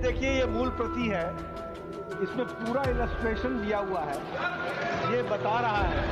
देखिए ये मूल प्रति है, इसमें पूरा इलस्ट्रेशन दिया हुआ है, ये बता रहा है।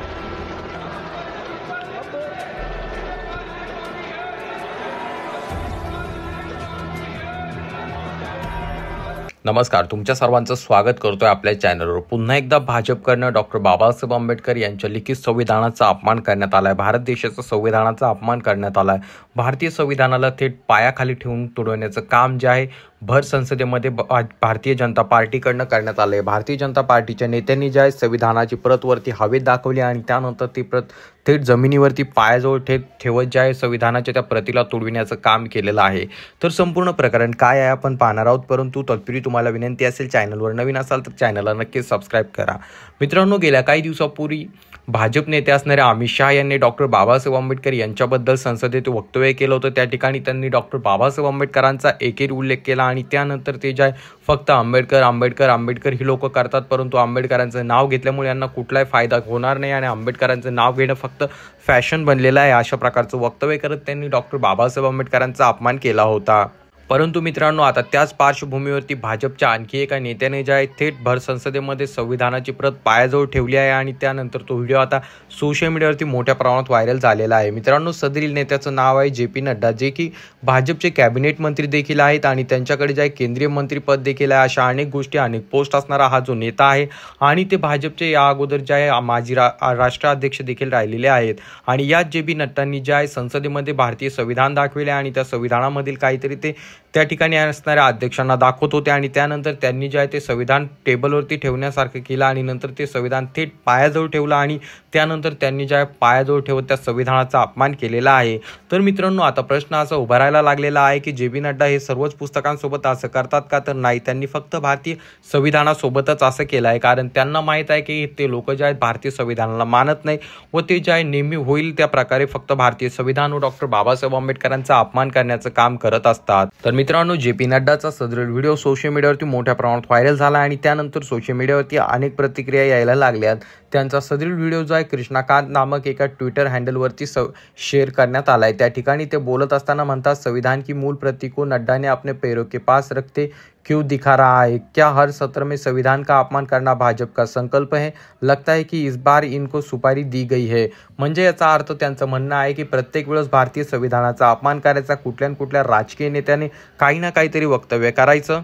नमस्कार, तुमच्या सर्वांचं स्वागत करतोय आपल्या चॅनलवर। पुन्हा एकदा भाजपकडनं डॉक्टर बाबासाहेब आंबेडकर यांच्या लिखित संविधानाचा अपमान करण्यात आलाय। भारत देशाच्या संविधानाचा अपमान करण्यात आलाय। भारतीय संविधानाला थेट पायाखाली ठेवून तुडवण्याचं काम जे आहे भर संसदेमध्ये भारतीय जनता पार्टीकडनं करण्यात आलंय। भारतीय जनता पार्टीच्या नेत्यांनी जे आहे संविधानाची प्रत वरती हवेत दाखवली आणि त्यानंतर ती प्रत थेट जमिनीवरती पायाजवळ ठेवत जे आहे संविधानाच्या त्या प्रतीला तुडविण्याचं काम केलेलं आहे। तर संपूर्ण प्रकरण काय आहे आपण पाहणार आहोत, परंतु तत्पूर्वी तुम्हाला विनंती असेल, चॅनलवर नवीन असाल तर चॅनलला नक्कीच सबस्क्राईब करा। मित्रांनो, गेल्या काही दिवसापूर्वी भाजप नेते असणाऱ्या अमित शहा यांनी डॉक्टर बाबासाहेब आंबेडकर यांच्याबद्दल संसदेत वक्तव्य केलं होतं। त्या ठिकाणी त्यांनी डॉक्टर बाबासाहेब आंबेडकरांचा एकेरी उल्लेख केला आणि त्यानंतर ते जे फक्त आंबेडकर ही लोक करतात, परंतु आंबेडकरांचं नाव घेतल्यामुळे यांना कुठलाही फायदा होणार नाही आणि आंबेडकरांचं नाव घेणं फक्त फॅशन बनलेलं आहे, अशा प्रकारचं वक्तव्य करत त्यांनी डॉक्टर बाबासाहेब आंबेडकरांचा अपमान केला होता। परंतु मित्रांनो, आता त्याच पार्श्वभूमीवरती भाजपच्या आणखी एका नेत्याने जे आहे थेट भर संसदेमध्ये संविधानाची प्रत पायाजवळ ठेवली आहे आणि त्यानंतर तो व्हिडिओ आता सोशल मीडियावरती मोठ्या प्रमाणात व्हायरल झालेला आहे। मित्रांनो, सदरील नेत्याचं नाव आहे जे पी नड्डा, जे की भाजपचे कॅबिनेट मंत्री देखील आहेत आणि त्यांच्याकडे जे आहे केंद्रीय मंत्रीपद देखील आहे। अशा अनेक गोष्टी, अनेक पोस्ट असणारा हा जो नेता आहे आणि ते भाजपचे या अगोदर जे आहे माजी राष्ट्राध्यक्ष देखील राहिलेले आहेत। आणि याच जे पी नड्डांनी जे आहे संसदेमध्ये भारतीय संविधान दाखविले आणि त्या संविधानामधील काहीतरी ते त्या ठिकाणी असणाऱ्या अध्यक्षांना दाखवत होते आणि त्यानंतर त्यांनी जे आहे ते संविधान टेबलवरती ठेवण्यासारखं केलं आणि नंतर ते संविधान थेट पायाजवळ ठेवलं आणि त्यानंतर त्यांनी जे आहे पायाजवळ ठेवत त्या संविधानाचा अपमान केलेला आहे। तर मित्रांनो, आता प्रश्न असा उभा राहायला लागलेला आहे की जे पी नड्डा हे सर्वच पुस्तकांसोबत असं करतात का? तर नाही, त्यांनी फक्त भारतीय संविधानासोबतच असं केलं आहे, कारण त्यांना माहीत आहे की ते लोक जे आहेत भारतीय संविधानाला मानत नाही व ते जे आहे नेहमी होईल त्या प्रकारे फक्त भारतीय संविधान व डॉक्टर बाबासाहेब आंबेडकरांचा अपमान करण्याचं काम करत असतात। तर मित्रांनो, जे पी नड्डाचा सदरील व्हिडिओ सोशल मीडियावरती मोठ्या प्रमाणात व्हायरल झाला आणि त्यानंतर सोशल मीडियावरती अनेक प्रतिक्रिया यायला लागल्यात। त्यांचा सदरील व्हिडिओ जो आहे कृष्णाकांत नामक एका ट्विटर हँडलवरती शेअर करण्यात आलाय। त्या ठिकाणी ते बोलत असताना म्हणतात, संविधान की मूल प्रति को नड्डा ने अपने पैरों के पास रखते क्यों दिखा रहा है? क्या हर सत्र में संविधान का अपमान करना भाजप का संकल्प है? लगता है कि इस बार इनको सुपारी दी गई है। म्हणजे याचा अर्थ त्यांचं म्हणणं आहे की प्रत्येक वेळेस भारतीय संविधानाचा अपमान करायचा, कुठल्या राजकीय नेत्याने काही ना काहीतरी वक्तव्य करायचं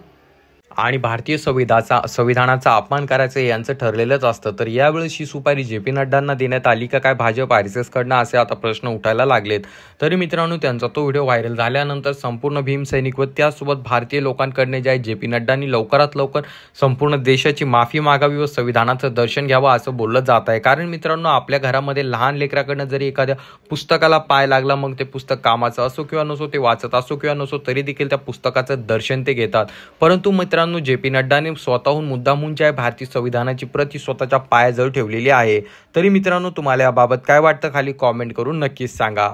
आणि भारतीय संविधानाचा अपमान करायचं यांचं ठरलेलंच असतं। तर यावेळेस ही सुपारी जे पी नड्डांना देण्यात आली का काय भाजप RSS कडनं, असे आता प्रश्न उठायला लागलेत। तरी मित्रांनो, त्यांचा तो व्हिडिओ व्हायरल झाल्यानंतर संपूर्ण भीमसैनिक व त्यासोबत भारतीय लोकांकडने जे जे पी नड्डांनी लवकरात लवकर संपूर्ण देशाची माफी मागावी व संविधानाचं दर्शन घ्यावं असं बोललं जात आहे। कारण मित्रांनो, आपल्या घरामध्ये लहान लेकराकडनं जरी एखाद्या पुस्तकाला पाय लागला, मग ते पुस्तक कामाचं असो किंवा नसो, ते वाचत असो किंवा नसो, तरी देखील त्या पुस्तकाचं दर्शन ते घेतात। परंतु मित्रांनो, जे पी नड्डाने स्वतःहून मुद्दामून जे आहे भारतीय संविधानाची प्रत स्वतःच्या पायाजवळ ठेवलेली आहे। तरी मित्रांनो, तुम्हाला याबाबत काय वाटतं खाली कॉमेंट करून नक्कीच सांगा।